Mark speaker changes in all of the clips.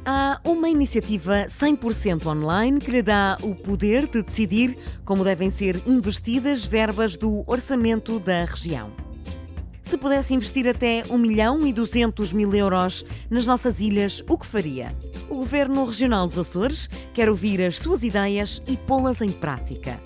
Speaker 1: Há uma iniciativa 100% online que lhe dá o poder de decidir como devem ser investidas verbas do orçamento da região. Se pudesse investir até 1.200.000 euros nas nossas ilhas, o que faria? O Governo Regional dos Açores quer ouvir as suas ideias e pô-las em prática.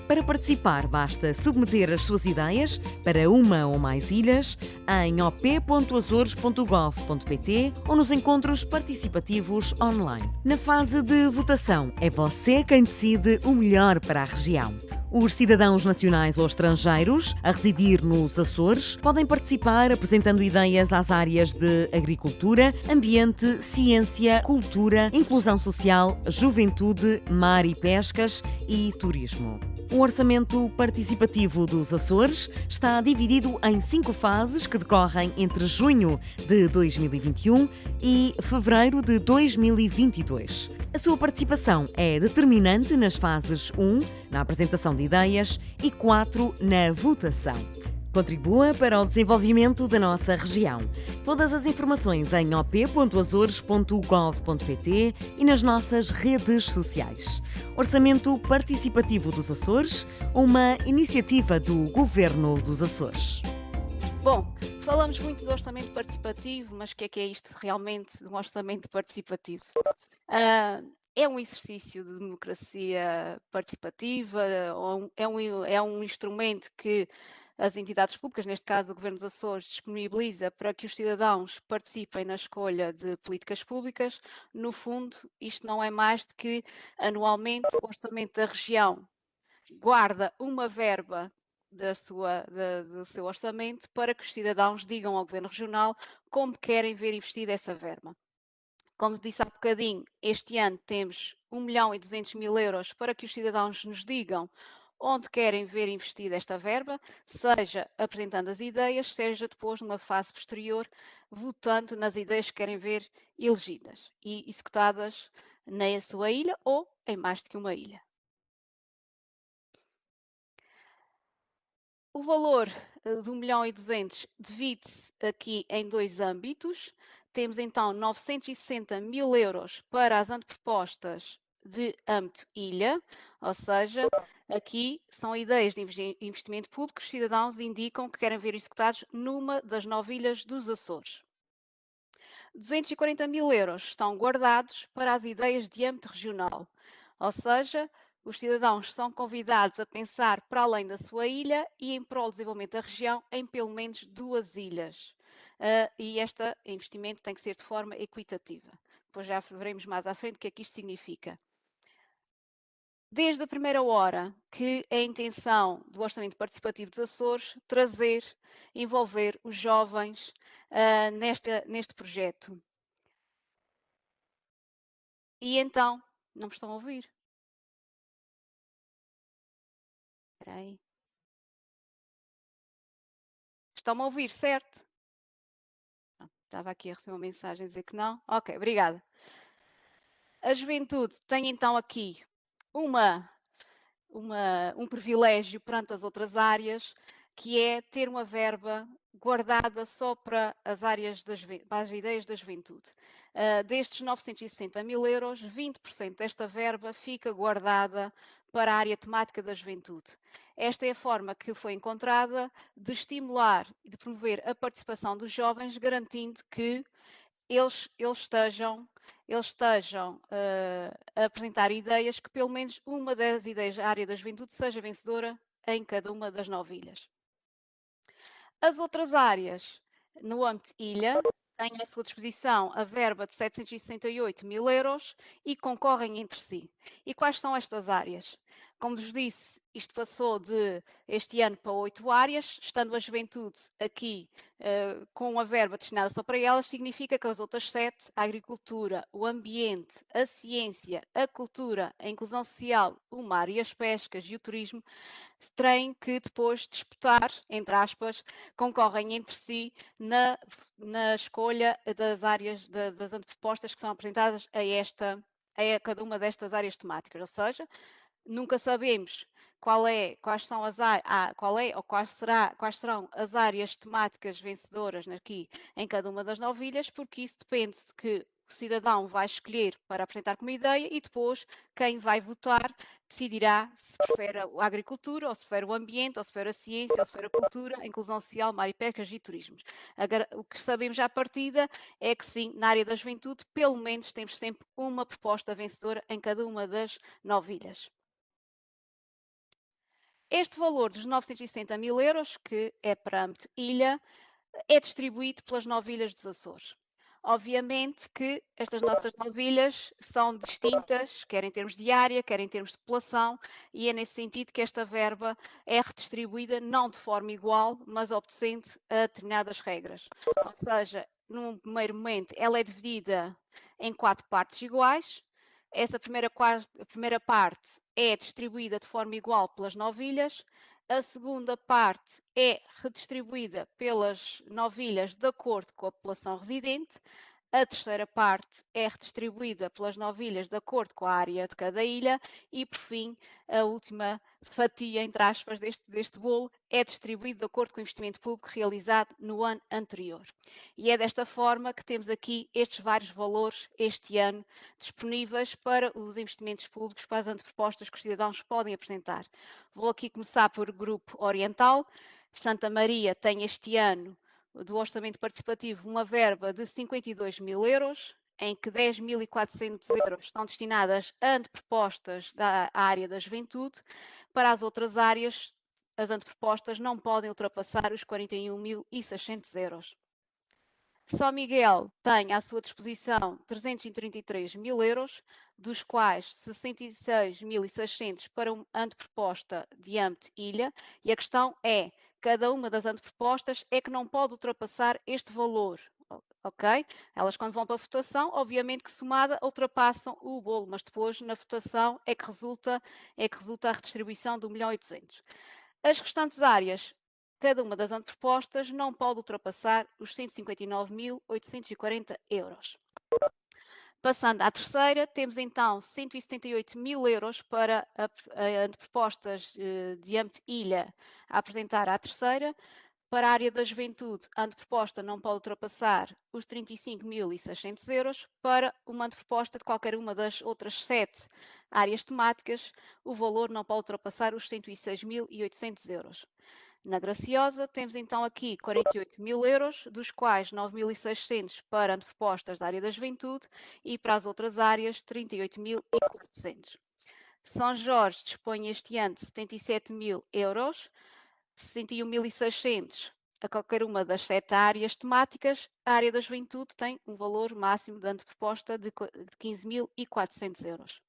Speaker 1: Para participar, basta submeter as suas ideias para uma ou mais ilhas em op.azores.gov.pt ou nos encontros participativos online. Na fase de votação, é você quem decide o melhor para a região. Os cidadãos nacionais ou estrangeiros a residir nos Açores podem participar apresentando ideias às áreas de agricultura, ambiente, ciência, cultura, inclusão social, juventude, mar e pescas e turismo. O orçamento participativo dos Açores está dividido em 5 fases que decorrem entre junho de 2021 e fevereiro de 2022. A sua participação é determinante nas fases 1, na apresentação de ideias, e 4, na votação. Contribua para o desenvolvimento da nossa região. Todas as informações em op.azores.gov.pt e nas nossas redes sociais. Orçamento Participativo dos Açores, uma iniciativa do Governo dos Açores.
Speaker 2: Bom, falamos muito do orçamento participativo, mas o que é isto realmente de um orçamento participativo? É um exercício de democracia participativa, é um instrumento que as entidades públicas, neste caso o Governo dos Açores, disponibiliza para que os cidadãos participem na escolha de políticas públicas. No fundo, isto não é mais do que anualmente o orçamento da região guarda uma verba do seu orçamento para que os cidadãos digam ao Governo Regional como querem ver investida essa verba. Como disse há bocadinho, este ano temos 1.200.000 euros para que os cidadãos nos digam onde querem ver investida esta verba, seja apresentando as ideias, seja depois, numa fase posterior, votando nas ideias que querem ver elegidas e executadas na sua ilha ou em mais do que uma ilha. O valor de 1.200.000 divide-se aqui em 2 âmbitos. Temos então 960.000 euros para as antepropostas de âmbito ilha, ou seja, aqui são ideias de investimento público que os cidadãos indicam que querem ver executados numa das 9 ilhas dos Açores. 240.000 euros estão guardados para as ideias de âmbito regional, ou seja, os cidadãos são convidados a pensar para além da sua ilha e em prol do desenvolvimento da região em pelo menos 2 ilhas. E este investimento tem que ser de forma equitativa. Depois já veremos mais à frente o que é que isto significa. Desde a primeira hora que é a intenção do Orçamento Participativo dos Açores envolver os jovens neste projeto. E então, não me estão a ouvir? Espera aí. Estão-me a ouvir, certo? Estava aqui a receber uma mensagem a dizer que não. Ok, obrigada. A juventude tem então aqui um privilégio perante as outras áreas, que é ter uma verba guardada só para as ideias da juventude. Destes 960.000 euros, 20% desta verba fica guardada para a área temática da juventude. Esta é a forma que foi encontrada de estimular e de promover a participação dos jovens, garantindo que eles estejam a apresentar ideias que pelo menos uma das ideias da área da juventude seja vencedora em cada uma das 9 ilhas. As outras áreas, no âmbito ilha, têm à sua disposição a verba de 768.000 euros e concorrem entre si. E quais são estas áreas? Como vos disse, isto passou este ano para 8 áreas, estando a juventude aqui com a verba destinada só para elas, significa que as outras 7, a agricultura, o ambiente, a ciência, a cultura, a inclusão social, o mar e as pescas e o turismo, têm que depois disputar, entre aspas, concorrem entre si na escolha das áreas, das antepropostas que são apresentadas a cada uma destas áreas temáticas. Ou seja, nunca sabemos quais serão as áreas temáticas vencedoras aqui em cada uma das 9 ilhas, porque isso depende de que o cidadão vai escolher para apresentar como ideia e depois quem vai votar decidirá se prefere a agricultura, ou se prefere o ambiente, ou se prefere a ciência, ou se prefere a cultura, a inclusão social, mar e pescas e turismos. O que sabemos já à partida é que sim, na área da juventude, pelo menos temos sempre uma proposta vencedora em cada uma das 9 ilhas. Este valor dos 960 mil euros, que é para âmbito ilha, é distribuído pelas 9 ilhas dos Açores. Obviamente que estas nossas 9 ilhas são distintas, quer em termos de área, quer em termos de população, e é nesse sentido que esta verba é redistribuída não de forma igual, mas obedecendo a determinadas regras. Ou seja, num primeiro momento, ela é dividida em 4 partes iguais. Essa primeira parte é distribuída de forma igual pelas 9 ilhas. A segunda parte é redistribuída pelas 9 ilhas de acordo com a população residente. A terceira parte é redistribuída pelas 9 ilhas de acordo com a área de cada ilha. E, por fim, a última fatia, entre aspas, deste bolo é distribuída de acordo com o investimento público realizado no ano anterior. E é desta forma que temos aqui estes vários valores este ano disponíveis para os investimentos públicos, para as antepropostas que os cidadãos podem apresentar. Vou aqui começar por Grupo Oriental. Santa Maria tem este ano do Orçamento Participativo uma verba de 52 mil euros, em que 10.400 euros estão destinadas a antepropostas da área da juventude. Para as outras áreas, as antepropostas não podem ultrapassar os 41.600 euros. São Miguel tem à sua disposição 333 mil euros, dos quais 66.600 para uma anteproposta de âmbito ilha, e a questão é, cada uma das antepropostas é que não pode ultrapassar este valor, ok? Elas quando vão para a votação, obviamente que somada ultrapassam o bolo, mas depois na votação é que resulta a redistribuição do 1.800.000. As restantes áreas, cada uma das antepropostas não pode ultrapassar os 159.840 euros. Passando à terceira, temos então 178 mil euros para antepropostas de âmbito ilha a apresentar à terceira. Para a área da juventude, a anteproposta não pode ultrapassar os 35.600 euros. Para uma anteproposta de qualquer uma das outras 7 áreas temáticas, o valor não pode ultrapassar os 106.800 euros. Na Graciosa, temos então aqui 48 mil euros, dos quais 9.600 para antepropostas da área da juventude e para as outras áreas 38.400. São Jorge dispõe este ano de 77 mil euros, 61.600 a qualquer uma das 7 áreas temáticas. A área da juventude tem um valor máximo de anteproposta de 15.400 euros.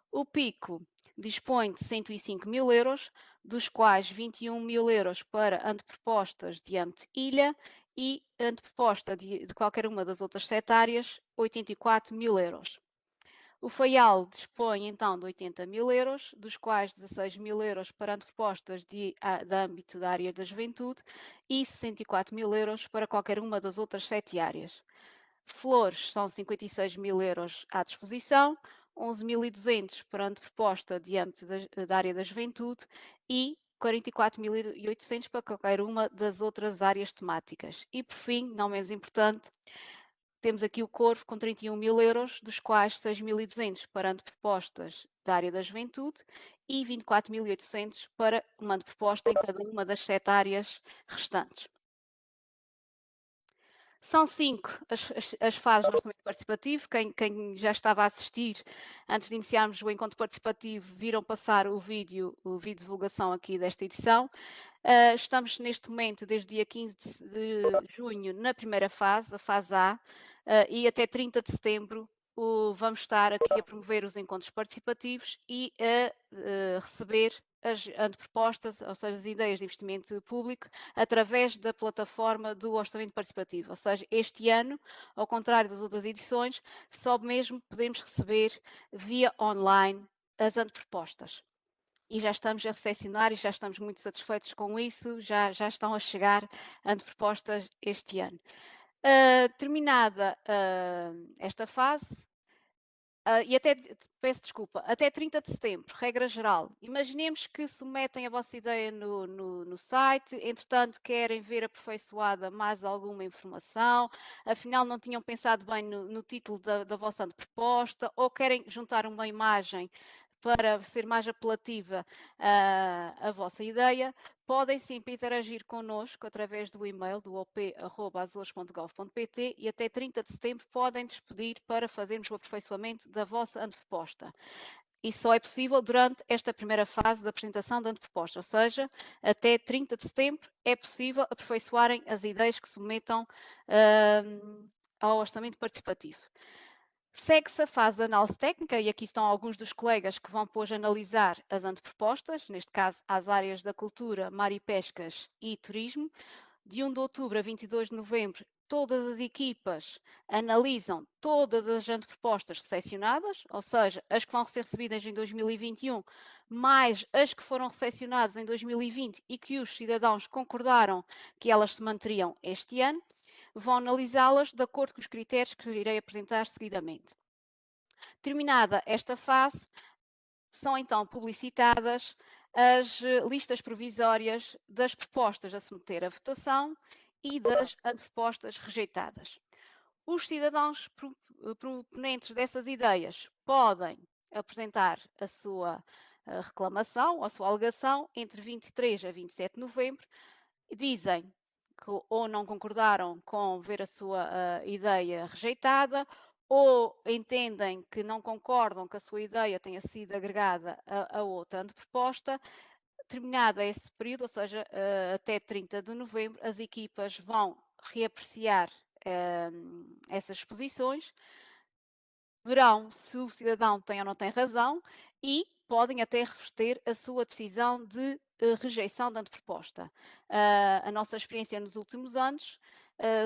Speaker 2: O Pico dispõe de 105 mil euros, dos quais 21 mil euros para antepropostas de âmbito ilha e anteproposta de qualquer uma das outras 7 áreas, 84 mil euros. O Faial dispõe então de 80 mil euros, dos quais 16 mil euros para antepropostas de âmbito da área da juventude e 64 mil euros para qualquer uma das outras 7 áreas. Flores são 56 mil euros à disposição, 11.200 para anteproposta de âmbito da área da juventude e 44.800 para qualquer uma das outras áreas temáticas. E por fim, não menos importante, temos aqui o Corvo com 31 mil euros, dos quais 6.200 para antepropostas da área da juventude e 24.800 para uma anteproposta em cada uma das 7 áreas restantes. São 5 as fases do orçamento participativo. Quem já estava a assistir antes de iniciarmos o encontro participativo viram passar o vídeo de divulgação aqui desta edição. Estamos neste momento, desde o dia 15 de junho, na primeira fase, a fase A, e até 30 de setembro vamos estar aqui a promover os encontros participativos e a receber as antepropostas, ou seja, as ideias de investimento público, através da plataforma do orçamento participativo. Ou seja, este ano, ao contrário das outras edições, só mesmo podemos receber via online as antepropostas. E já estamos a recepcionar e já estamos muito satisfeitos com isso, já estão a chegar antepropostas este ano. Terminada esta fase, e até, peço desculpa, até 30 de setembro, regra geral. Imaginemos que submetem a vossa ideia no site, entretanto querem ver aperfeiçoada mais alguma informação, afinal não tinham pensado bem no título da vossa anteproposta, ou querem juntar uma imagem para ser mais apelativa a vossa ideia, podem sempre interagir connosco através do e-mail do op@azores.gov.pt e até 30 de setembro podem despedir para fazermos o aperfeiçoamento da vossa anteproposta. Isso só é possível durante esta primeira fase da apresentação da anteproposta, ou seja, até 30 de setembro é possível aperfeiçoarem as ideias que submetam ao orçamento participativo. Segue-se a fase de análise técnica, e aqui estão alguns dos colegas que vão depois analisar as antepropostas, neste caso às áreas da cultura, mar e pescas e turismo. De 1 de outubro a 22 de novembro, todas as equipas analisam todas as antepropostas recepcionadas, ou seja, as que vão ser recebidas em 2021, mais as que foram recepcionadas em 2020 e que os cidadãos concordaram que elas se manteriam este ano, vão analisá-las de acordo com os critérios que irei apresentar seguidamente. Terminada esta fase, são então publicitadas as listas provisórias das propostas a submeter à votação e das antepropostas rejeitadas. Os cidadãos proponentes dessas ideias podem apresentar a sua reclamação, a sua alegação, entre 23 a 27 de novembro. Dizem que ou não concordaram com ver a sua ideia rejeitada, ou entendem que não concordam que a sua ideia tenha sido agregada a outra anteproposta. Terminado esse período, ou seja, até 30 de novembro, as equipas vão reapreciar essas exposições, verão se o cidadão tem ou não tem razão e podem até reverter a sua decisão de rejeição da anteproposta. A nossa experiência nos últimos anos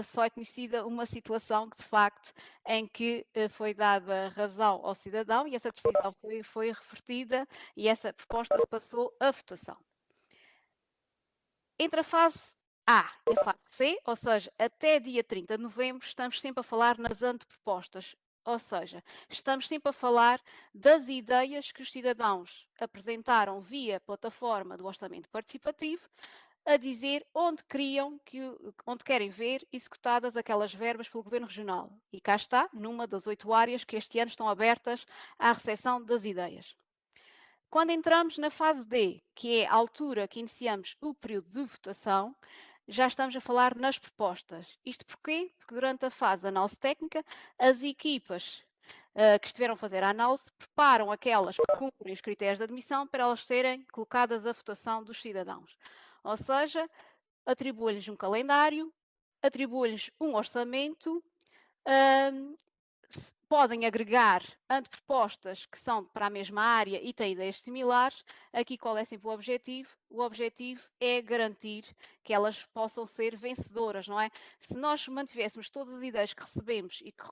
Speaker 2: só é conhecida uma situação que, de facto, em que foi dada razão ao cidadão e essa decisão foi revertida e essa proposta passou à votação. Entre a fase A e a fase C, ou seja, até dia 30 de novembro, estamos sempre a falar nas antepropostas, ou seja, estamos sempre a falar das ideias que os cidadãos apresentaram via plataforma do orçamento participativo, a dizer onde querem ver executadas aquelas verbas pelo Governo Regional. E cá está, numa das 8 áreas que este ano estão abertas à recepção das ideias. Quando entramos na fase D, que é a altura que iniciamos o período de votação, já estamos a falar nas propostas. Isto porquê? Porque durante a fase de análise técnica, as equipas que estiveram a fazer a análise preparam aquelas que cumprem os critérios de admissão para elas serem colocadas à votação dos cidadãos. Ou seja, atribuem-lhes um calendário, atribuem-lhes um orçamento, podem agregar antepropostas que são para a mesma área e têm ideias similares. Aqui qual é sempre o objetivo? O objetivo é garantir que elas possam ser vencedoras, não é? Se nós mantivéssemos todas as ideias que recebemos e que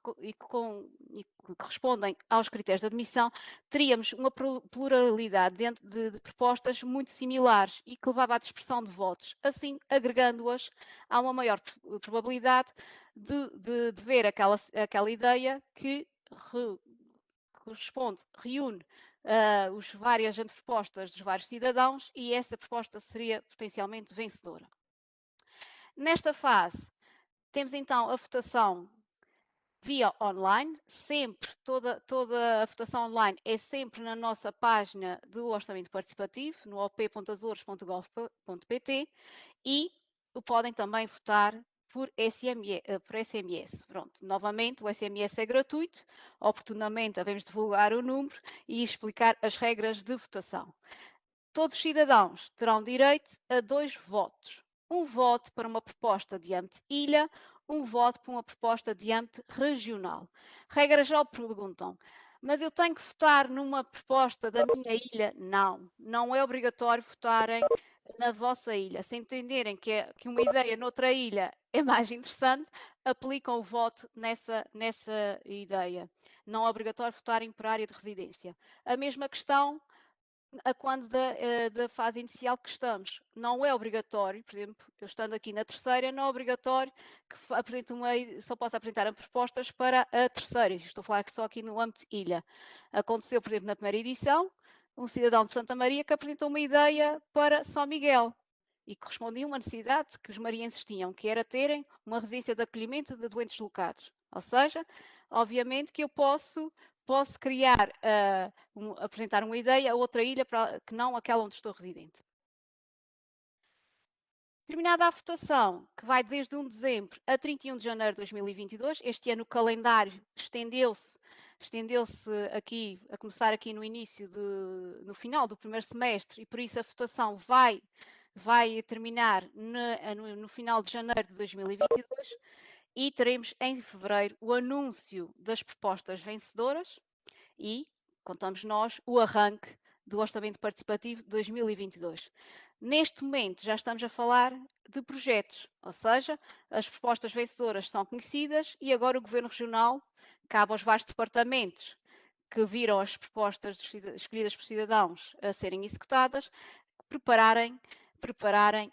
Speaker 2: correspondem aos critérios de admissão, teríamos uma pluralidade dentro de propostas muito similares e que levava à dispersão de votos. Assim, agregando-as, há uma maior probabilidade de ver aquela ideia que reúne as várias antepropostas dos vários cidadãos e essa proposta seria potencialmente vencedora. Nesta fase, temos então a votação via online, sempre, toda a votação online é sempre na nossa página do Orçamento Participativo, no op.azores.gov.pt e podem também votar por SMS. Pronto, novamente, o SMS é gratuito, oportunamente devemos divulgar o número e explicar as regras de votação. Todos os cidadãos terão direito a 2 votos. Um voto para uma proposta de âmbito ilha, um voto para uma proposta de âmbito regional. Regra geral perguntam, mas eu tenho que votar numa proposta da minha ilha? Não, não é obrigatório votarem na vossa ilha. Se entenderem que uma ideia noutra ilha é mais interessante, aplicam o voto nessa ideia. Não é obrigatório votarem por área de residência. A mesma questão a quando da fase inicial que estamos. Não é obrigatório, por exemplo, eu estando aqui na terceira, não é obrigatório que apresente só possa apresentar propostas para a terceira. Estou a falar que só aqui no âmbito ilha. Aconteceu, por exemplo, na primeira edição, um cidadão de Santa Maria que apresentou uma ideia para São Miguel e correspondia a uma necessidade que os marienses tinham, que era terem uma residência de acolhimento de doentes locados. Ou seja, obviamente que eu posso criar, apresentar uma ideia a outra ilha que não aquela onde estou residente. Terminada a votação, que vai desde 1 de dezembro a 31 de janeiro de 2022, este ano o calendário estendeu-se aqui, a começar aqui no início, no final do primeiro semestre, e por isso a votação vai terminar no final de janeiro de 2022 e teremos em fevereiro o anúncio das propostas vencedoras e, contamos nós, o arranque do Orçamento Participativo de 2022. Neste momento já estamos a falar de projetos, ou seja, as propostas vencedoras são conhecidas e agora o Governo Regional, cabe aos vários departamentos que viram as propostas escolhidas por cidadãos a serem executadas, prepararem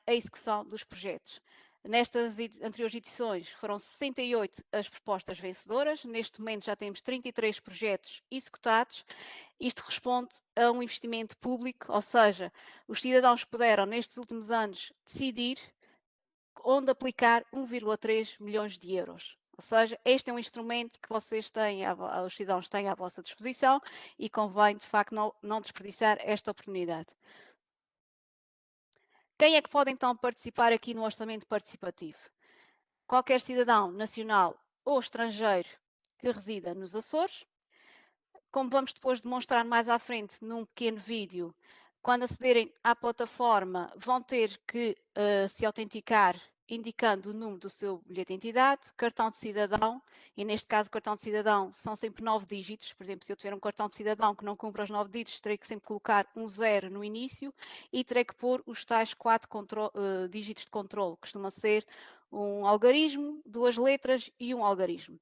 Speaker 2: a execução dos projetos. Nestas anteriores edições foram 68 as propostas vencedoras, neste momento já temos 33 projetos executados. Isto responde a um investimento público, ou seja, os cidadãos puderam nestes últimos anos decidir onde aplicar 1,3 milhões de euros. Ou seja, este é um instrumento que vocês têm, os cidadãos têm à vossa disposição e convém, de facto, não desperdiçar esta oportunidade. Quem é que pode então participar aqui no orçamento participativo? Qualquer cidadão nacional ou estrangeiro que resida nos Açores. Como vamos depois demonstrar mais à frente num pequeno vídeo, quando acederem à plataforma vão ter que se autenticar indicando o número do seu bilhete de identidade, cartão de cidadão, e neste caso o cartão de cidadão são sempre 9 dígitos. Por exemplo, se eu tiver um cartão de cidadão que não cumpra os 9 dígitos, terei que sempre colocar um 0 no início e terei que pôr os tais 4 dígitos de controle. Costuma ser um algarismo, 2 letras e um algarismo.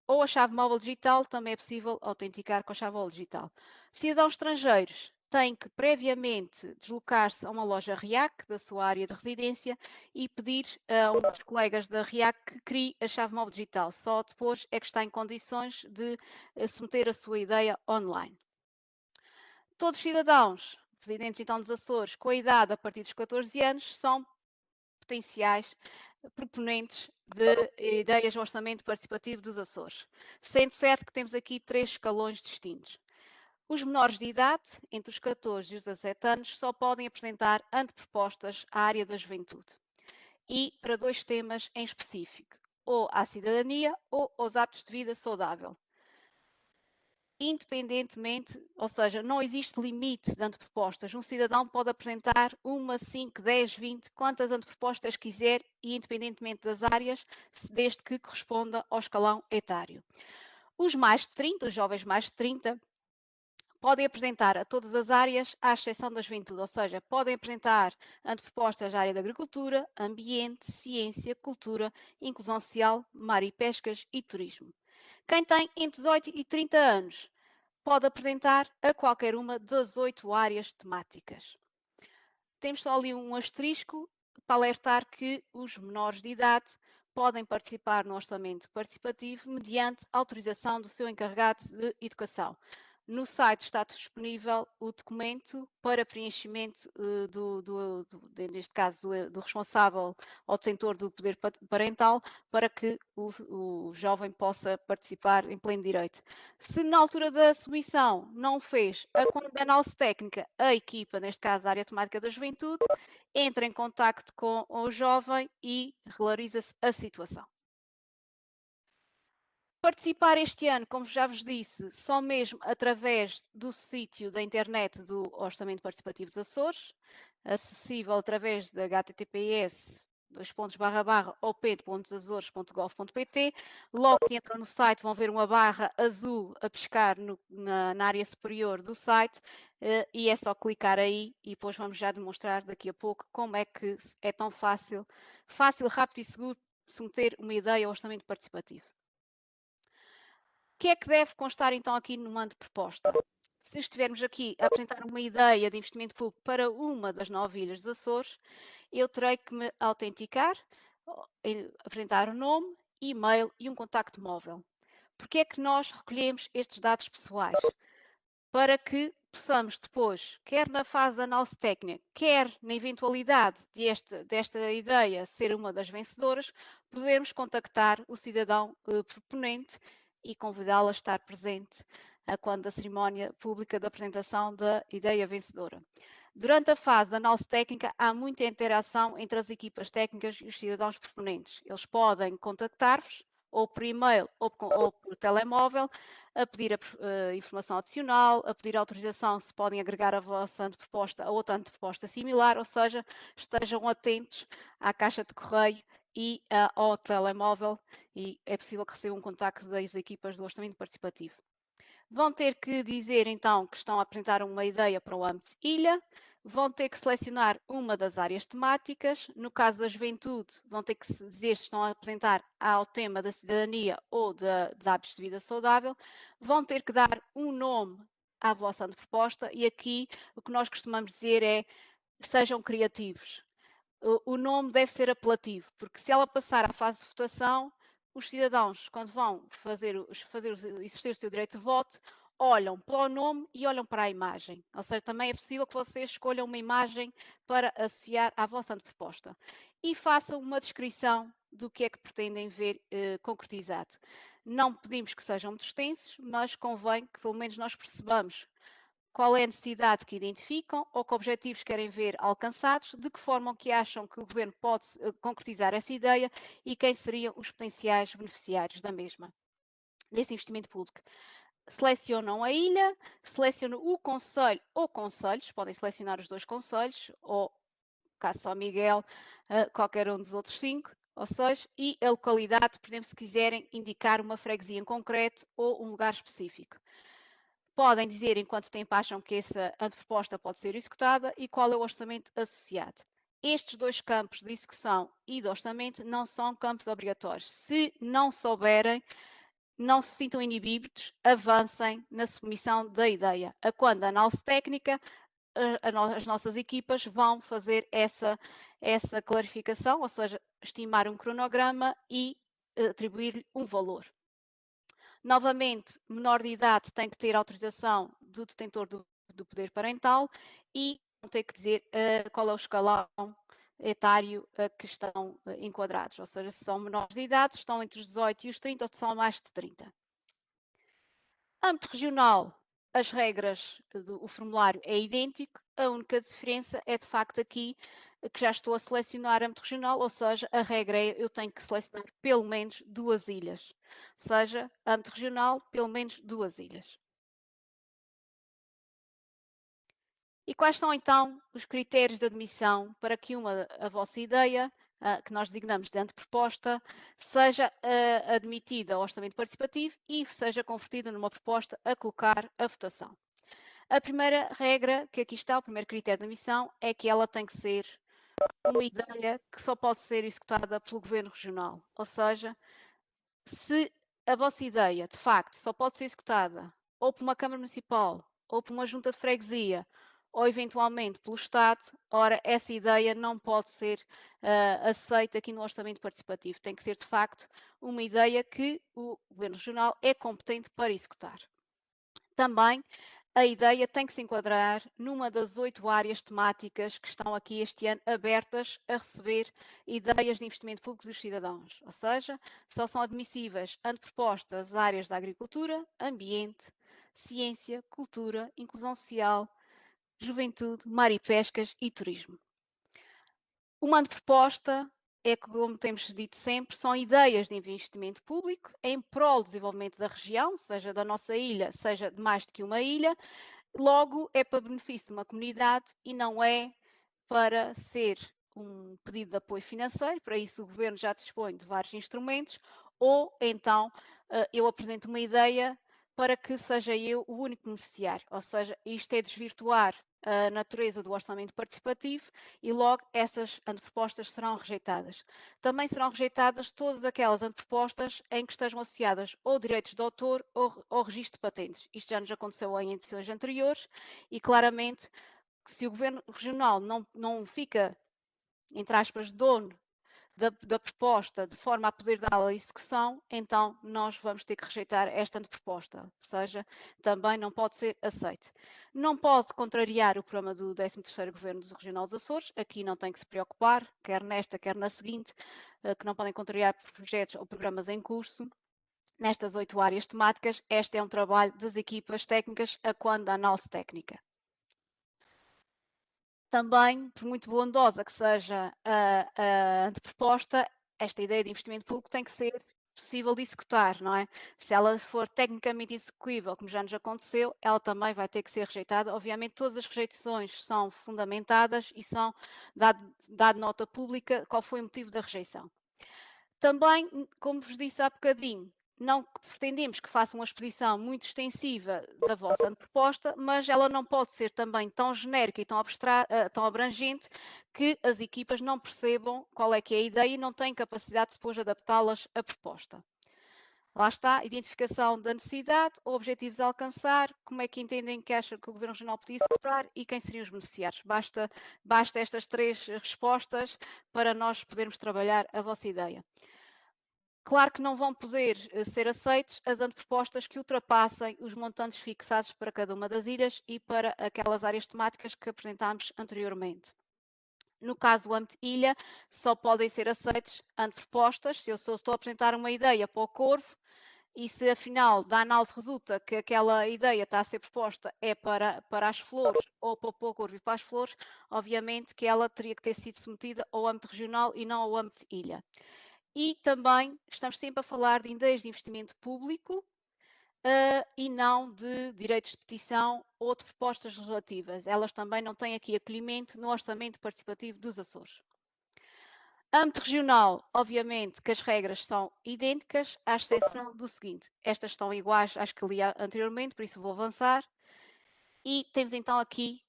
Speaker 2: Ou a chave móvel digital, também é possível autenticar com a chave móvel digital. Cidadãos estrangeiros têm que previamente deslocar-se a uma loja RIAC da sua área de residência e pedir a um dos colegas da RIAC que crie a chave móvel digital. Só depois é que está em condições de submeter a sua ideia online. Todos os cidadãos residentes então dos Açores com a idade a partir dos 14 anos são potenciais proponentes de ideias de orçamento participativo dos Açores. Sendo certo que temos aqui 3 escalões distintos. Os menores de idade, entre os 14 e os 17 anos, só podem apresentar antepropostas à área da juventude e para 2 temas em específico, ou à cidadania ou aos hábitos de vida saudável. Independentemente, ou seja, não existe limite de antepropostas. Um cidadão pode apresentar 1, 5, 10, 20, quantas antepropostas quiser e independentemente das áreas, desde que corresponda ao escalão etário. Os mais de 30, os jovens mais de 30, podem apresentar a todas as áreas, à exceção da juventude, ou seja, podem apresentar antepropostas à área da agricultura, ambiente, ciência, cultura, inclusão social, mar e pescas e turismo. Quem tem entre 18 e 30 anos pode apresentar a qualquer uma das 8 áreas temáticas. Temos só ali um asterisco para alertar que os menores de idade podem participar no orçamento participativo mediante autorização do seu encarregado de educação. No site está disponível o documento para preenchimento neste caso, do responsável ou detentor do poder parental, para que o jovem possa participar em pleno direito. Se na altura da submissão não fez a análise técnica, a equipa, neste caso a área temática da juventude, entra em contacto com o jovem e regulariza-se a situação. Participar este ano, como já vos disse, só mesmo através do sítio da internet do Orçamento Participativo dos Açores, acessível através da https://op.azores.gov.pt. Logo que entram no site vão ver uma barra azul a piscar na área superior do site e é só clicar aí e depois vamos já demonstrar daqui a pouco como é que é tão fácil, rápido e seguro submeter uma ideia ao orçamento participativo. O que é que deve constar então aqui numa anteproposta? se estivermos aqui a apresentar uma ideia de investimento público para uma das 9 ilhas dos Açores, eu terei que me autenticar, apresentar o nome, e-mail e um contacto móvel. Porque é que nós recolhemos estes dados pessoais? Para que possamos depois, quer na fase de análise técnica, quer na eventualidade desta ideia ser uma das vencedoras, podermos contactar o cidadão proponente e convidá-lo a estar presente quando a cerimónia pública da apresentação da ideia vencedora. Durante a fase de análise técnica, há muita interação entre as equipas técnicas e os cidadãos proponentes. Eles podem contactar-vos ou por e-mail ou por telemóvel, a pedir informação adicional, a pedir autorização se podem agregar a vossa anteproposta a outra anteproposta similar, ou seja, estejam atentos à caixa de correio e ao telemóvel e é possível que recebam um contacto das equipas do orçamento participativo. Vão ter que dizer então que estão a apresentar uma ideia para o âmbito ilha, vão ter que selecionar uma das áreas temáticas. No caso da juventude, vão ter que dizer se estão a apresentar ao tema da cidadania ou de hábitos de vida saudável. Vão ter que dar um nome à vossa proposta e aqui o que nós costumamos dizer é sejam criativos. O nome deve ser apelativo, porque se ela passar à fase de votação, os cidadãos, quando vão exercer o seu direito de voto, olham para o nome e olham para a imagem. Ou seja, também é possível que vocês escolham uma imagem para associar à vossa anteproposta. E façam uma descrição do que é que pretendem ver concretizado. Não pedimos que sejam muito extensos, mas convém que pelo menos nós percebamos qual é a necessidade que identificam ou que objetivos querem ver alcançados, de que forma que acham que o governo pode concretizar essa ideia e quem seriam os potenciais beneficiários da mesma, desse investimento público. Selecionam a ilha, selecionam o concelho ou concelhos, podem selecionar os dois concelhos, ou, caso São Miguel, qualquer um dos outros 5, ou seja, e a localidade, por exemplo, se quiserem indicar uma freguesia em concreto ou um lugar específico. Podem dizer em quanto tempo acham que essa anteproposta pode ser executada e qual é o orçamento associado. Estes dois campos de execução e de orçamento não são campos obrigatórios. Se não souberem, não se sintam inibidos, avancem na submissão da ideia. A quando a análise técnica, as nossas equipas vão fazer essa clarificação, ou seja, estimar um cronograma e atribuir-lhe um valor. Novamente, menor de idade tem que ter autorização do detentor do poder parental e vão ter que dizer qual é o escalão etário que estão enquadrados, ou seja, se são menores de idade, estão entre os 18 e os 30 ou se são mais de 30. Âmbito regional, as regras do formulário é idêntico, a única diferença é de facto aqui que já estou a selecionar âmbito regional, ou seja, a regra é eu tenho que selecionar pelo menos 2 ilhas, seja âmbito regional, pelo menos 2 ilhas. E quais são então os critérios de admissão para que a vossa ideia, que nós designamos de anteproposta, seja admitida ao orçamento participativo e seja convertida numa proposta a colocar a votação? A primeira regra, que aqui está, o primeiro critério de admissão, é que ela tem que ser uma ideia que só pode ser executada pelo Governo Regional. Ou seja, se a vossa ideia, de facto, só pode ser executada ou por uma Câmara Municipal, ou por uma Junta de Freguesia, ou eventualmente pelo Estado, ora, essa ideia não pode ser aceita aqui no Orçamento Participativo. Tem que ser, de facto, uma ideia que o Governo Regional é competente para executar. Também a ideia tem que se enquadrar numa das 8 áreas temáticas que estão aqui este ano abertas a receber ideias de investimento público dos cidadãos. Ou seja, só são admissíveis antepropostas as áreas da agricultura, ambiente, ciência, cultura, inclusão social, juventude, mar e pescas e turismo. Uma anteproposta é, como temos dito sempre, são ideias de investimento público em prol do desenvolvimento da região, seja da nossa ilha, seja de mais do que uma ilha. Logo, é para benefício de uma comunidade e não é para ser um pedido de apoio financeiro. Para isso, o Governo já dispõe de vários instrumentos, ou então eu apresento uma ideia para que seja eu o único beneficiário. Ou seja, isto é desvirtuar a natureza do orçamento participativo e logo essas antepropostas serão rejeitadas. Também serão rejeitadas todas aquelas antepropostas em que estejam associadas ou direitos de autor ou registro de patentes. Isto já nos aconteceu em edições anteriores e claramente se o Governo Regional não fica, entre aspas, dono da proposta de forma a poder dá-la execução, então nós vamos ter que rejeitar esta proposta, ou seja, também não pode ser aceite. Não pode contrariar o programa do 13º Governo do Regional dos Açores, aqui não tem que se preocupar, quer nesta, quer na seguinte, que não podem contrariar projetos ou programas em curso. Nestas 8 áreas temáticas, este é um trabalho das equipas técnicas a quando da análise técnica. Também, por muito bondosa que seja a anteproposta, esta ideia de investimento público tem que ser possível de executar, não é? Se ela for tecnicamente execuível, como já nos aconteceu, ela também vai ter que ser rejeitada. Obviamente, todas as rejeições são fundamentadas e são dado nota pública qual foi o motivo da rejeição. Também, como vos disse há bocadinho, não pretendemos que façam uma exposição muito extensiva da vossa proposta, mas ela não pode ser também tão genérica e tão abrangente que as equipas não percebam qual é que é a ideia e não têm capacidade de depois adaptá-las à proposta. Lá está, identificação da necessidade, objetivos a alcançar, como é que entendem que acham que o Governo Regional podia executar e quem seriam os beneficiários. Basta estas 3 respostas para nós podermos trabalhar a vossa ideia. Claro que não vão poder ser aceites as antepropostas que ultrapassem os montantes fixados para cada uma das ilhas e para aquelas áreas temáticas que apresentámos anteriormente. No caso do âmbito ilha, só podem ser aceites antepropostas se eu estou a apresentar uma ideia para o Corvo e se afinal da análise resulta que aquela ideia está a ser proposta é para as flores ou para o Corvo e para as flores, obviamente que ela teria que ter sido submetida ao âmbito regional e não ao âmbito ilha. E também estamos sempre a falar de ideias de investimento público e não de direitos de petição ou de propostas legislativas. Elas também não têm aqui acolhimento no orçamento participativo dos Açores. Âmbito regional, obviamente que as regras são idênticas, à exceção do seguinte. Estas estão iguais às que li anteriormente, por isso vou avançar. E temos então aqui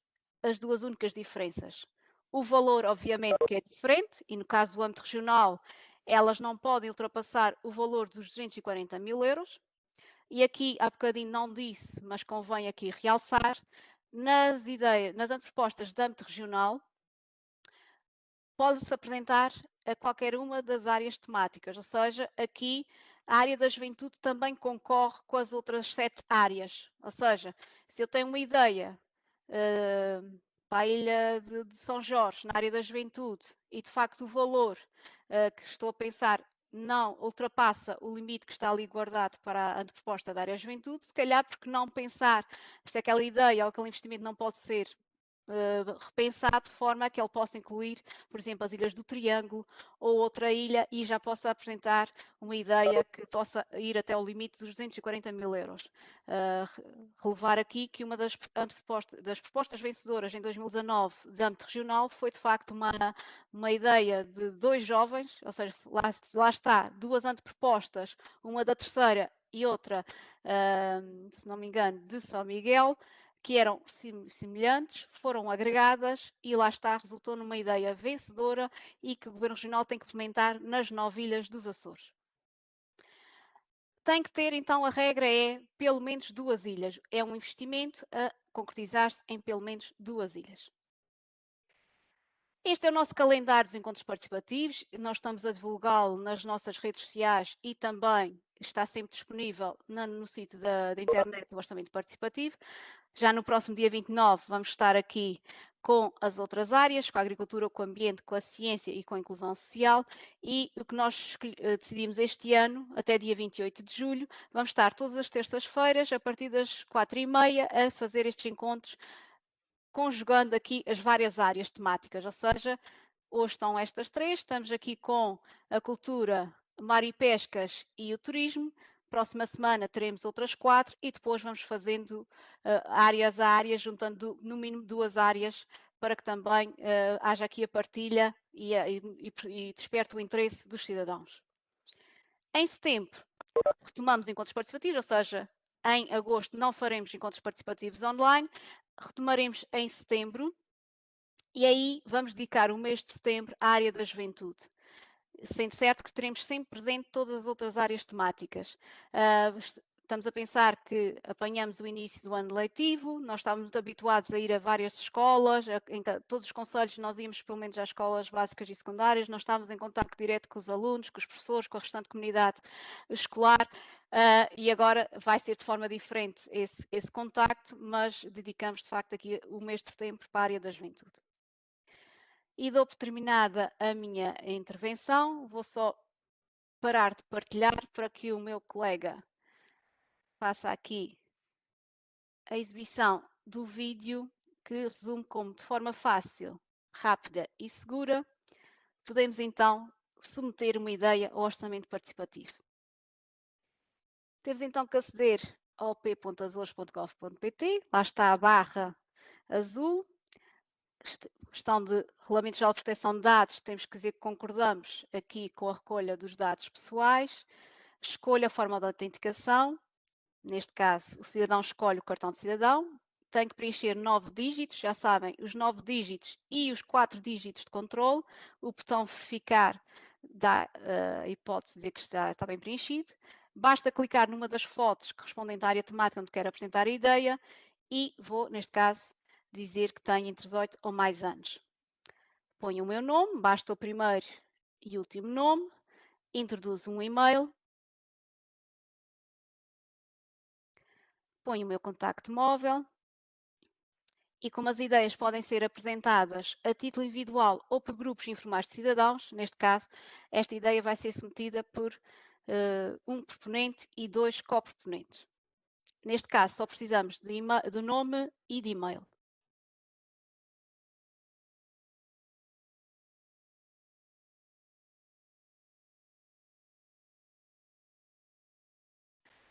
Speaker 2: as duas únicas diferenças. O valor, obviamente, que é diferente, e no caso do âmbito regional, elas não podem ultrapassar o valor dos 240 mil euros. E aqui, há bocadinho não disse, mas convém aqui realçar, nas antepropostas de âmbito regional, pode-se apresentar a qualquer uma das áreas temáticas, ou seja, aqui a área da juventude também concorre com as outras 7 áreas. Ou seja, se eu tenho uma ideia para a ilha de São Jorge, na área da juventude, e de facto o valor que estou a pensar não ultrapassa o limite que está ali guardado para a anteproposta da área da juventude, se calhar porque não pensar se aquela ideia ou aquele investimento não pode ser repensar de forma a que ele possa incluir, por exemplo, as Ilhas do Triângulo ou outra ilha e já possa apresentar uma ideia que possa ir até o limite dos 240 mil euros. Relevar aqui que uma das propostas vencedoras em 2019 de âmbito regional foi de facto uma ideia de 2 jovens, ou seja, lá está, 2 antepropostas, uma da terceira e outra, se não me engano, de São Miguel, que eram semelhantes, foram agregadas e lá está, resultou numa ideia vencedora e que o Governo Regional tem que implementar nas 9 ilhas dos Açores. Tem que ter, então, a regra é pelo menos 2 ilhas. É um investimento a concretizar-se em pelo menos 2 ilhas. Este é o nosso calendário dos encontros participativos. Nós estamos a divulgá-lo nas nossas redes sociais e também está sempre disponível no sítio da internet do Orçamento Participativo. Já no próximo dia 29 vamos estar aqui com as outras áreas, com a agricultura, com o ambiente, com a ciência e com a inclusão social. E o que nós decidimos este ano, até dia 28 de julho, vamos estar todas as terças-feiras, a partir das 4h30, a fazer estes encontros, conjugando aqui as várias áreas temáticas. Ou seja, hoje estão estas 3, estamos aqui com a cultura, mar e pescas e o turismo. Próxima semana teremos outras 4 e depois vamos fazendo áreas a áreas, juntando no mínimo 2 áreas para que também haja aqui a partilha e desperte o interesse dos cidadãos. Em setembro, retomamos encontros participativos, ou seja, em agosto não faremos encontros participativos online. retomaremos em setembro e aí vamos dedicar o mês de setembro à área da juventude. Sendo certo que teremos sempre presente todas as outras áreas temáticas. Estamos a pensar que apanhamos o início do ano letivo, nós estávamos muito habituados a ir a várias escolas, em todos os concelhos nós íamos pelo menos às escolas básicas e secundárias, nós estávamos em contacto direto com os alunos, com os professores, com a restante comunidade escolar, e agora vai ser de forma diferente esse contacto, mas dedicamos de facto aqui o mês de setembro para a área da juventude. E dou por terminada a minha intervenção. Vou só parar de partilhar para que o meu colega faça aqui a exibição do vídeo que resume como de forma fácil, rápida e segura podemos então submeter uma ideia ao orçamento participativo. Temos então que aceder ao p.azores.gov.pt, lá está a barra azul, questão de Regulamento Geral de Proteção de Dados, temos que dizer que concordamos aqui com a recolha dos dados pessoais, escolha a forma de autenticação, neste caso o cidadão escolhe o cartão de cidadão, tem que preencher 9 dígitos, já sabem, os 9 dígitos e os 4 dígitos de controle, o botão verificar dá a hipótese de dizer que está bem preenchido, basta clicar numa das fotos correspondente à área temática onde quer apresentar a ideia e vou, neste caso, dizer que tenho entre 18 ou mais anos. Ponho o meu nome, basta o primeiro e último nome, introduzo um e-mail, ponho o meu contacto móvel e como as ideias podem ser apresentadas a título individual ou por grupos informais de cidadãos, neste caso, esta ideia vai ser submetida por um proponente e 2 coproponentes. Neste caso, só precisamos de nome e de e-mail.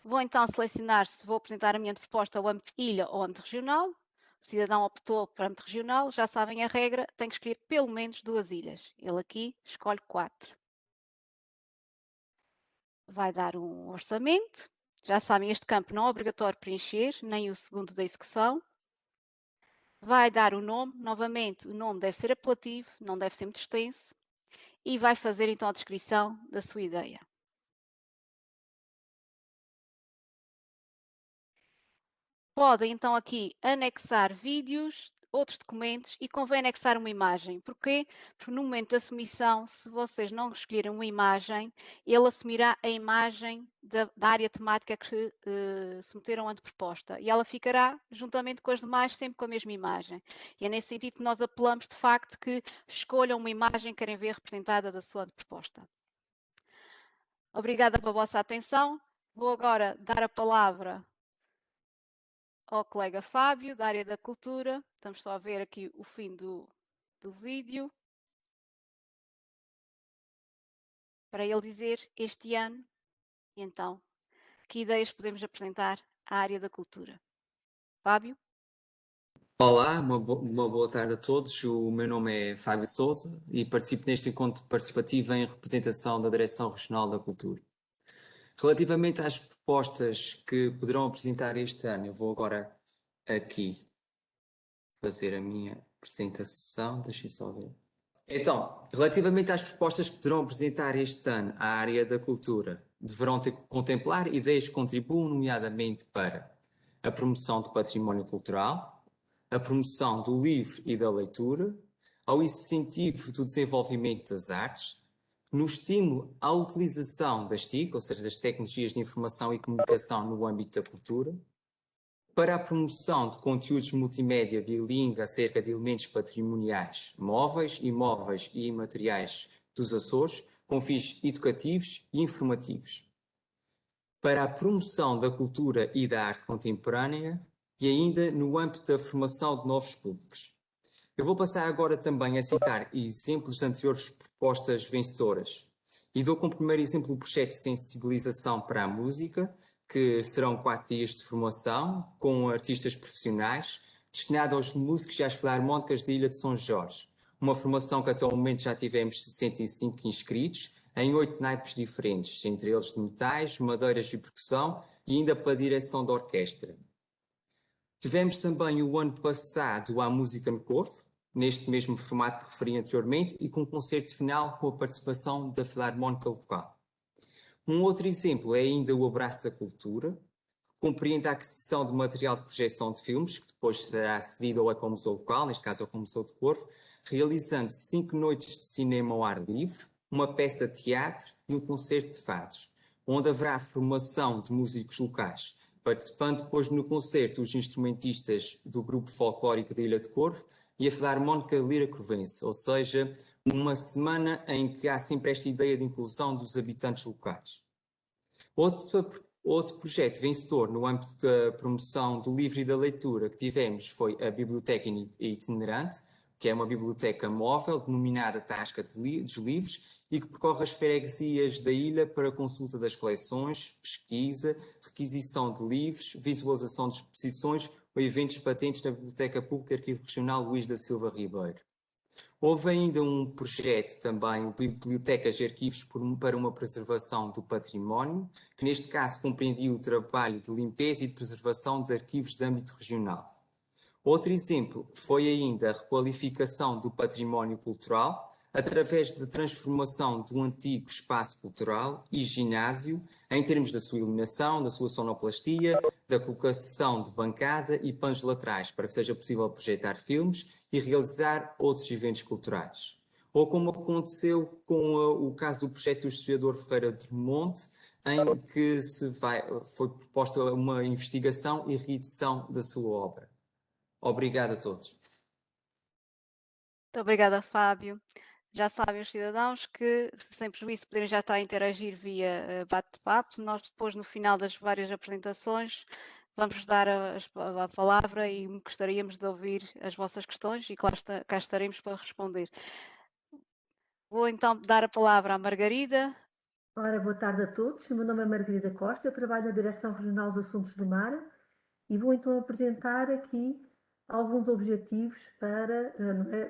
Speaker 2: Vou então selecionar se vou apresentar a minha proposta ao âmbito ilha ou âmbito regional. O cidadão optou para âmbito regional, já sabem a regra, tem que escolher pelo menos 2 ilhas. Ele aqui escolhe 4. Vai dar um orçamento. Já sabem, este campo não é obrigatório preencher, nem o segundo da execução. Vai dar o nome, novamente, o nome deve ser apelativo, não deve ser muito extenso. E vai fazer então a descrição da sua ideia. Podem então aqui anexar vídeos, outros documentos e convém anexar uma imagem. Porquê? Porque no momento da submissão, se vocês não escolherem uma imagem, ele assumirá a imagem da área temática que submeteram ante proposta e ela ficará juntamente com as demais sempre com a mesma imagem. E é nesse sentido que nós apelamos de facto que escolham uma imagem que querem ver representada da sua proposta. Obrigada pela vossa atenção. Vou agora dar a palavra ao colega Fábio, da área da cultura. Estamos só a ver aqui o fim do vídeo. Para ele dizer este ano, então, que ideias podemos apresentar à área da cultura. Fábio?
Speaker 3: Olá, uma boa tarde a todos. O meu nome é Fábio Sousa e participo neste encontro participativo em representação da Direção Regional da Cultura. Relativamente às propostas que poderão apresentar este ano, eu vou agora aqui fazer a minha apresentação. Deixem só ver. Então, relativamente às propostas que poderão apresentar este ano à área da cultura, deverão ter que contemplar ideias que contribuam nomeadamente para a promoção do património cultural, a promoção do livro e da leitura, ao incentivo do desenvolvimento das artes, no estímulo à utilização das TIC, ou seja, das tecnologias de informação e comunicação no âmbito da cultura, para a promoção de conteúdos multimédia bilingue acerca de elementos patrimoniais móveis, imóveis e imateriais dos Açores, com fins educativos e informativos, para a promoção da cultura e da arte contemporânea e ainda no âmbito da formação de novos públicos. Eu vou passar agora também a citar exemplos de anteriores propostas vencedoras e dou como primeiro exemplo o projeto de sensibilização para a música, que serão 4 dias de formação com artistas profissionais, destinado aos músicos e às filarmónicas da Ilha de São Jorge. Uma formação que até o momento já tivemos 65 inscritos, em 8 naipes diferentes, entre eles de metais, madeiras e percussão, e ainda para a direção da orquestra. Tivemos também o ano passado a Música no Corvo, neste mesmo formato que referi anteriormente, e com um concerto final com a participação da Filarmónica Local. Um outro exemplo é ainda o Abraço da Cultura, que compreende a aquisição de material de projeção de filmes, que depois será cedido ao Ecomuseu Local, neste caso ao Ecomuseu de Corvo, realizando 5 noites de cinema ao ar livre, uma peça de teatro e um concerto de fados, onde haverá formação de músicos locais, participando depois no concerto os instrumentistas do grupo folclórico da Ilha de Corvo e a Filarmónica Lira Corvense, ou seja, uma semana em que há sempre esta ideia de inclusão dos habitantes locais. Outro projeto vencedor no âmbito da promoção do livro e da leitura que tivemos foi a Biblioteca Itinerante, que é uma biblioteca móvel denominada Tasca dos Livros e que percorre as freguesias da ilha para consulta das coleções, pesquisa, requisição de livros, visualização de exposições ou eventos patentes na Biblioteca Pública Arquivo Regional Luís da Silva Ribeiro. Houve ainda um projeto também, Bibliotecas e Arquivos para uma preservação do património, que neste caso compreendia o trabalho de limpeza e de preservação de arquivos de âmbito regional. Outro exemplo foi ainda a requalificação do património cultural, através da transformação de um antigo espaço cultural e ginásio, em termos da sua iluminação, da sua sonoplastia, da colocação de bancada e panos laterais, para que seja possível projetar filmes e realizar outros eventos culturais. Ou como aconteceu com o caso do projeto do historiador Ferreira de Monte, em que foi proposta uma investigação e reedição da sua obra. Obrigado a todos.
Speaker 2: Muito obrigada, Fábio. Já sabem os cidadãos que, sem prejuízo, poderem já estar a interagir via bate-papo. Nós depois, no final das várias apresentações, vamos dar a palavra e gostaríamos de ouvir as vossas questões e cá estaremos para responder. Vou então dar a palavra à Margarida.
Speaker 4: Ora, boa tarde a todos. O meu nome é Margarida Costa, eu trabalho na Direção Regional dos Assuntos do Mar e vou então apresentar aqui alguns objetivos para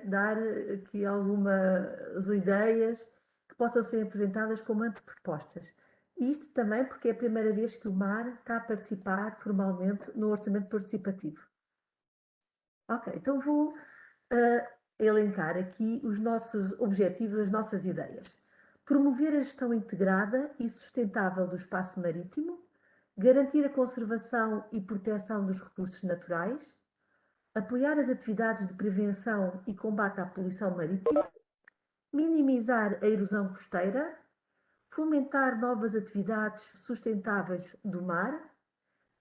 Speaker 4: dar aqui algumas ideias que possam ser apresentadas como antepropostas. Isto também porque é a primeira vez que o MAR está a participar formalmente no orçamento participativo. Ok, então vou elencar aqui os nossos objetivos, as nossas ideias. Promover a gestão integrada e sustentável do espaço marítimo, garantir a conservação e proteção dos recursos naturais, apoiar as atividades de prevenção e combate à poluição marítima, minimizar a erosão costeira, fomentar novas atividades sustentáveis do mar,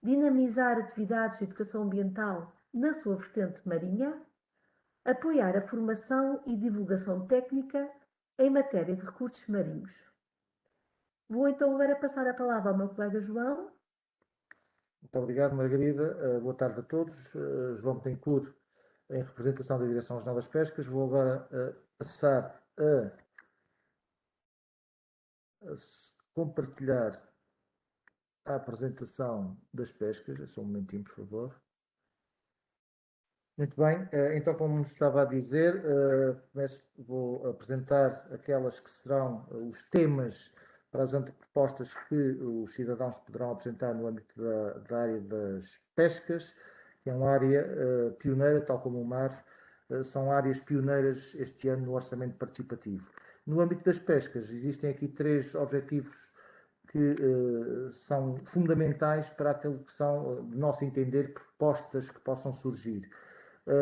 Speaker 4: dinamizar atividades de educação ambiental na sua vertente marinha, apoiar a formação e divulgação técnica em matéria de recursos marinhos. Vou então agora passar a palavra ao meu colega João.
Speaker 5: Muito obrigado, Margarida. Boa tarde a todos. João Betancourt, em representação da Direção Regional das Pescas. Vou agora passar a compartilhar a apresentação das pescas. É só um momentinho, por favor. Muito bem, então como estava a dizer, vou apresentar aquelas que serão os temas para as antepropostas que os cidadãos poderão apresentar no âmbito da área das pescas, que é uma área pioneira, tal como o mar, são áreas pioneiras este ano no orçamento participativo. No âmbito das pescas, existem aqui 3 objetivos que são fundamentais para aquilo que são, de nosso entender, propostas que possam surgir.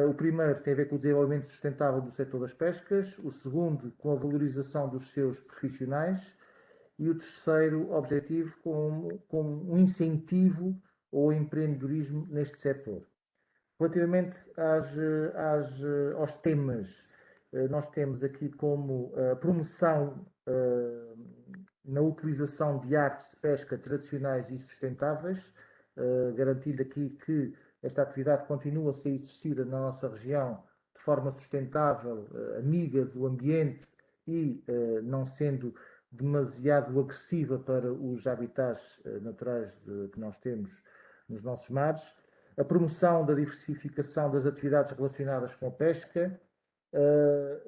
Speaker 5: O primeiro tem a ver com o desenvolvimento sustentável do setor das pescas, o segundo com a valorização dos seus profissionais e o terceiro objetivo com um incentivo ao empreendedorismo neste setor. Relativamente aos temas, nós temos aqui como promoção na utilização de artes de pesca tradicionais e sustentáveis, garantindo aqui que esta atividade continua a ser exercida na nossa região de forma sustentável, amiga do ambiente e não sendo demasiado agressiva para os habitats naturais que nós temos nos nossos mares. A promoção da diversificação das atividades relacionadas com a pesca,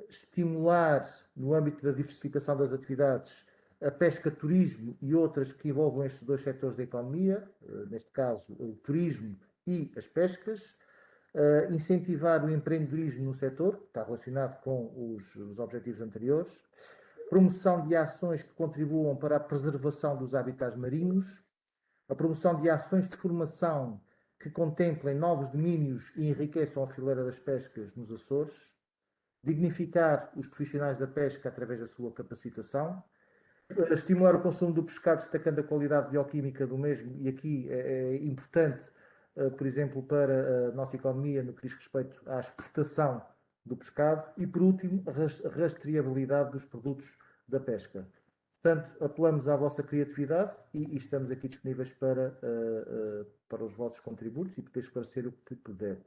Speaker 5: estimular, no âmbito da diversificação das atividades, a pesca, turismo e outras que envolvam estes 2 setores da economia, neste caso o turismo e as pescas, incentivar o empreendedorismo no setor, que está relacionado com os objetivos anteriores, promoção de ações que contribuam para a preservação dos habitats marinhos, a promoção de ações de formação que contemplem novos domínios e enriqueçam a fileira das pescas nos Açores, dignificar os profissionais da pesca através da sua capacitação, estimular o consumo do pescado, destacando a qualidade bioquímica do mesmo, e aqui é importante, por exemplo, para a nossa economia, no que diz respeito à exportação do pescado, e por último, a rastreabilidade dos produtos da pesca. Portanto, apelamos à vossa criatividade e estamos aqui disponíveis para os vossos contributos e poder esclarecer o que puder.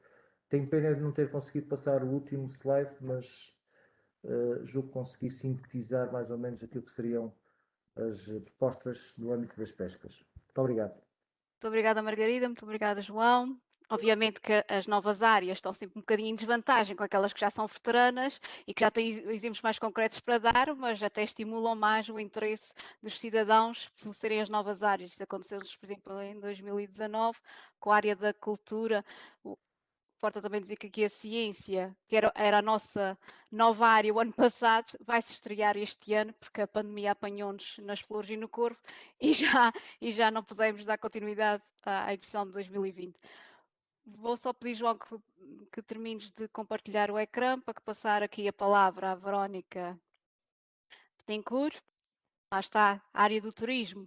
Speaker 5: Tenho pena de não ter conseguido passar o último slide, mas julgo que consegui sintetizar mais ou menos aquilo que seriam as propostas no âmbito das pescas. Muito obrigado.
Speaker 2: Muito obrigada, Margarida. Muito obrigada, João. Obviamente que as novas áreas estão sempre um bocadinho em desvantagem com aquelas que já são veteranas e que já têm exemplos mais concretos para dar, mas até estimulam mais o interesse dos cidadãos por serem as novas áreas. Isso aconteceu-nos, por exemplo, em 2019, com a área da cultura. Importa também dizer que aqui a ciência, que era a nossa nova área o ano passado, vai se estrear este ano, porque a pandemia apanhou-nos nas flores e no corpo e já não pudemos dar continuidade à edição de 2020. Vou só pedir, João, que termines de compartilhar o ecrã para que passar aqui a palavra à Verónica Betancourt. Lá está a área do turismo,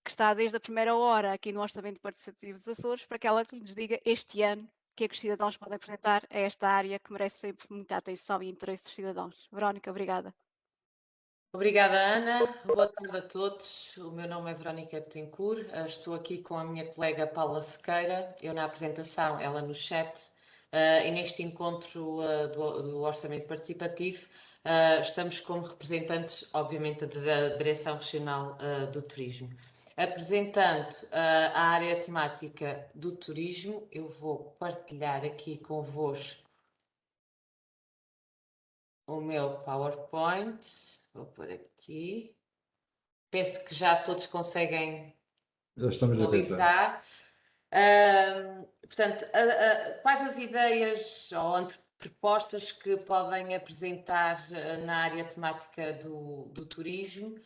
Speaker 2: que está desde a primeira hora aqui no Orçamento Participativo dos Açores, para que ela nos diga este ano o que é que os cidadãos podem apresentar a esta área que merece sempre muita atenção e interesse dos cidadãos. Verónica, obrigada.
Speaker 6: Obrigada, Ana. Boa tarde a todos. O meu nome é Verónica Betancourt. Estou aqui com a minha colega Paula Sequeira, eu na apresentação, ela no chat, e neste encontro do Orçamento Participativo estamos como representantes, obviamente, da Direção Regional do Turismo. Apresentando a área temática do turismo, eu vou partilhar aqui convosco o meu PowerPoint. Vou pôr aqui. Penso que já todos conseguem
Speaker 7: Já estamos a ver.
Speaker 6: visualizar. Portanto, quais as ideias ou propostas que podem apresentar na área temática do turismo?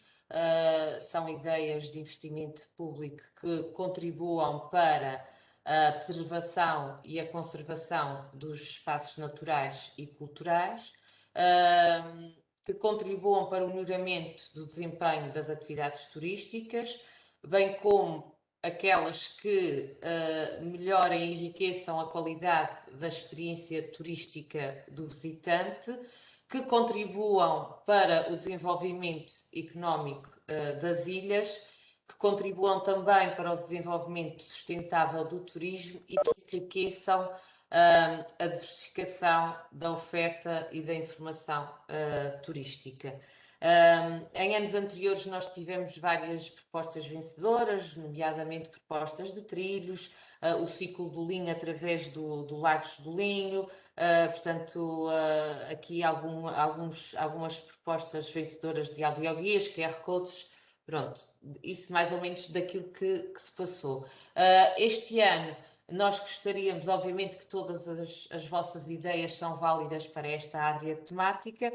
Speaker 6: São ideias de investimento público que contribuam para a preservação e a conservação dos espaços naturais e culturais, que contribuam para o melhoramento do desempenho das atividades turísticas, bem como aquelas que melhorem e enriqueçam a qualidade da experiência turística do visitante, que contribuam para o desenvolvimento económico das ilhas, que contribuam também para o desenvolvimento sustentável do turismo e que enriqueçam a diversificação da oferta e da informação turística. Em anos anteriores nós tivemos várias propostas vencedoras, nomeadamente propostas de trilhos, o ciclo do Linho através do Lagos do Linho, portanto aqui algumas propostas vencedoras de audioguias, QR codes, pronto, isso mais ou menos daquilo que se passou. Este ano nós gostaríamos, obviamente, que todas as vossas ideias são válidas para esta área temática.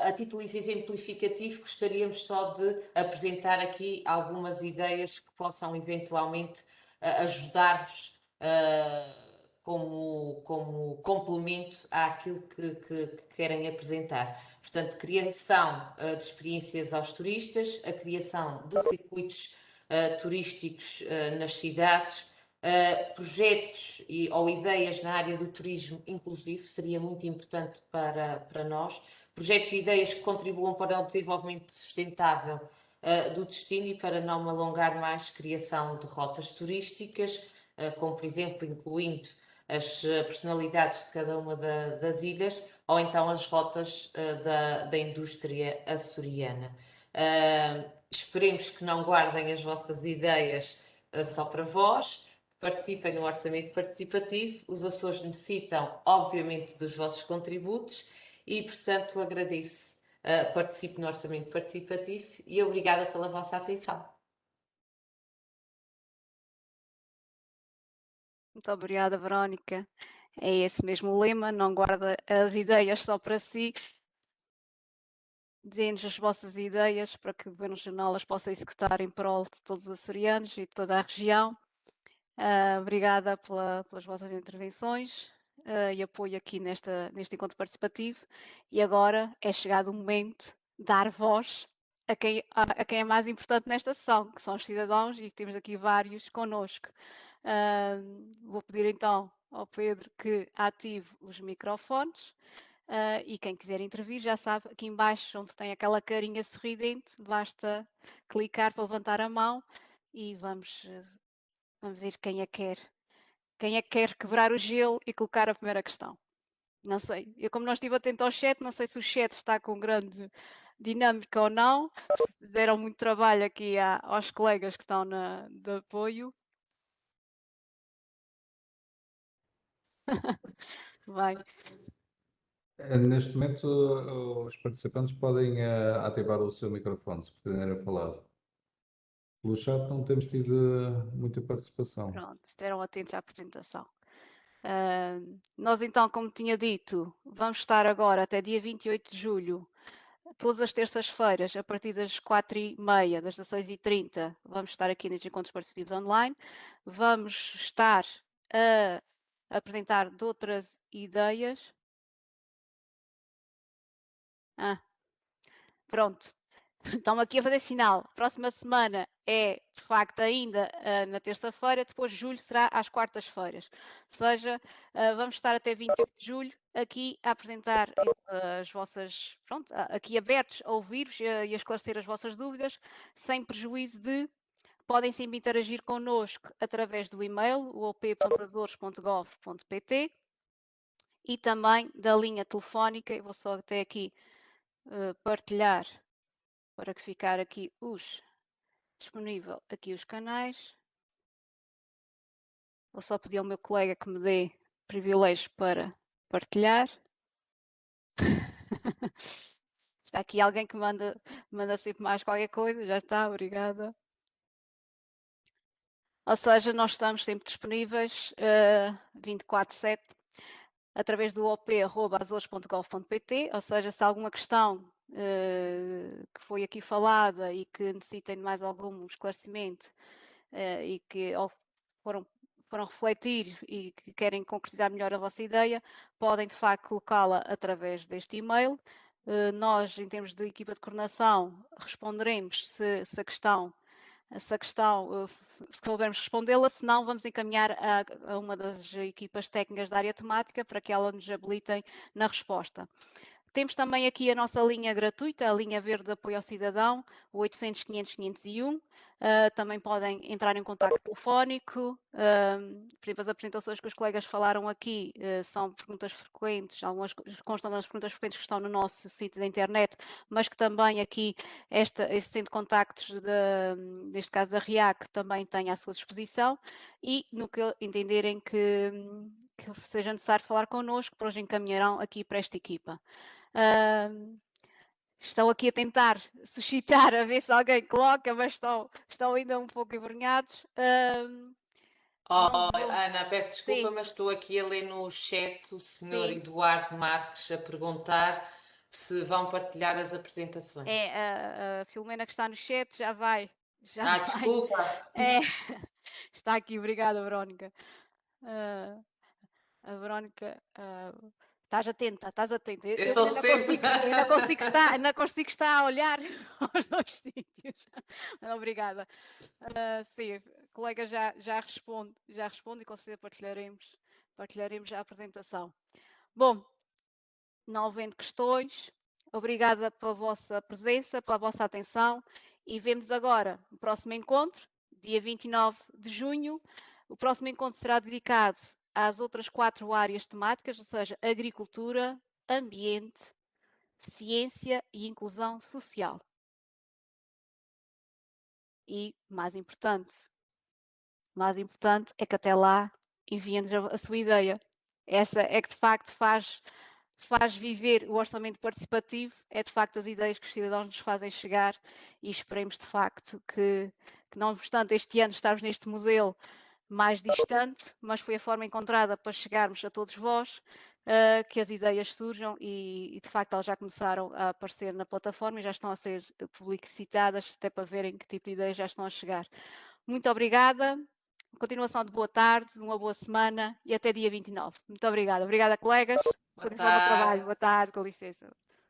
Speaker 6: A título exemplificativo, gostaríamos só de apresentar aqui algumas ideias que possam eventualmente ajudar-vos como complemento àquilo que querem apresentar. Portanto, criação de experiências aos turistas, a criação de circuitos turísticos nas cidades, projetos ou ideias na área do turismo inclusivo, seria muito importante para nós. Projetos e ideias que contribuam para o desenvolvimento sustentável do destino e, para não me alongar mais, criação de rotas turísticas, como por exemplo incluindo as personalidades de cada uma das ilhas ou então as rotas da indústria açoriana. Esperemos que não guardem as vossas ideias só para vós. Participem no orçamento participativo. Os Açores necessitam, obviamente, dos vossos contributos e, portanto, agradeço. Participe no orçamento participativo e obrigada pela vossa atenção.
Speaker 2: Muito obrigada, Verónica. É esse mesmo o lema, não guarda as ideias só para si. Dê-nos as vossas ideias para que o Governo Regional as possa executar em prol de todos os açorianos e de toda a região. Obrigada pelas vossas intervenções e apoio aqui neste encontro participativo. E agora é chegado o momento de dar voz a quem é mais importante nesta sessão, que são os cidadãos, e temos aqui vários connosco. Vou pedir então ao Pedro que ative os microfones. E quem quiser intervir já sabe, aqui embaixo onde tem aquela carinha sorridente, basta clicar para levantar a mão e vamos ver quem é que quer quebrar o gelo e colocar a primeira questão. Não sei, eu como não estive atento ao chat, não sei se o chat está com grande dinâmica ou não, se deram muito trabalho aqui aos colegas que estão de apoio. Vai.
Speaker 7: Neste momento, os participantes podem ativar o seu microfone, se pretenderem falar. Pelo chat não temos tido muita participação.
Speaker 2: Pronto, estiveram atentos à apresentação. Nós então, como tinha dito, vamos estar agora até dia 28 de julho, todas as terças-feiras, a partir das 4h30, das 16h30, vamos estar aqui nos encontros participativos online. Vamos estar a apresentar de outras ideias. Pronto. Estão aqui a fazer sinal. Próxima semana é, de facto, ainda na terça-feira, depois de julho será às quartas-feiras. Ou seja, vamos estar até 28 de julho aqui a apresentar as vossas, pronto, aqui abertos a ouvir-vos e a esclarecer as vossas dúvidas, sem prejuízo de podem sempre interagir connosco através do e-mail, op.azores.gov.pt, e também da linha telefónica. Eu vou só até aqui partilhar para que ficar aqui disponível aqui os canais. Vou só pedir ao meu colega que me dê privilégio para partilhar. Está aqui alguém que manda sempre mais qualquer coisa. Já está, obrigada. Ou seja, nós estamos sempre disponíveis 24/7 através do op@azores.gov.pt, ou seja, se há alguma questão que foi aqui falada e que necessitem de mais algum esclarecimento e que foram refletir e que querem concretizar melhor a vossa ideia, podem de facto colocá-la através deste e-mail. Nós, em termos de equipa de coordenação, responderemos se a questão, se soubermos respondê-la, se não, vamos encaminhar a uma das equipas técnicas da área temática para que ela nos habilitem na resposta. Temos também aqui a nossa linha gratuita, a linha verde de apoio ao cidadão, o 800 500 501. Também podem entrar em contacto telefónico. Por exemplo, as apresentações que os colegas falaram aqui são perguntas frequentes, algumas constam das perguntas frequentes que estão no nosso sítio da internet, mas que também aqui esse centro de contactos, neste caso da RIAC, também tem à sua disposição, e no que entenderem que seja necessário falar connosco, depois encaminharão aqui para esta equipa. Estão aqui a tentar suscitar, a ver se alguém coloca, mas estão ainda um pouco envergonhados.
Speaker 6: Ana, peço desculpa,
Speaker 2: Sim.
Speaker 6: mas estou aqui a ler no chat o senhor
Speaker 2: Sim.
Speaker 6: Eduardo Marques a perguntar se vão partilhar as apresentações.
Speaker 2: A Filomena que está no chat já vai.
Speaker 6: Desculpa.
Speaker 2: Está aqui, obrigada, Verónica. A Verónica, estás atenta.
Speaker 6: Eu estou sempre.
Speaker 2: Ainda consigo estar a olhar aos dois sítios. Obrigada. Sim, a colega já responde e com certeza partilharemos a apresentação. Bom, não havendo questões, obrigada pela vossa presença, pela vossa atenção, e vemos agora o próximo encontro, dia 29 de junho. O próximo encontro será dedicado às outras 4 áreas temáticas, ou seja, agricultura, ambiente, ciência e inclusão social. E, mais importante é que até lá enviem-nos a sua ideia. Essa é que de facto faz viver o orçamento participativo, é de facto as ideias que os cidadãos nos fazem chegar, e esperemos de facto que não obstante este ano estarmos neste modelo, mais distante, mas foi a forma encontrada para chegarmos a todos vós, que as ideias surjam e de facto elas já começaram a aparecer na plataforma e já estão a ser publicitadas, até para verem que tipo de ideias já estão a chegar. Muito obrigada, continuação de boa tarde, uma boa semana e até dia 29. Muito obrigada. Obrigada, colegas.
Speaker 6: Boa
Speaker 2: Continuação do trabalho.
Speaker 6: tarde.
Speaker 2: Boa tarde, com licença.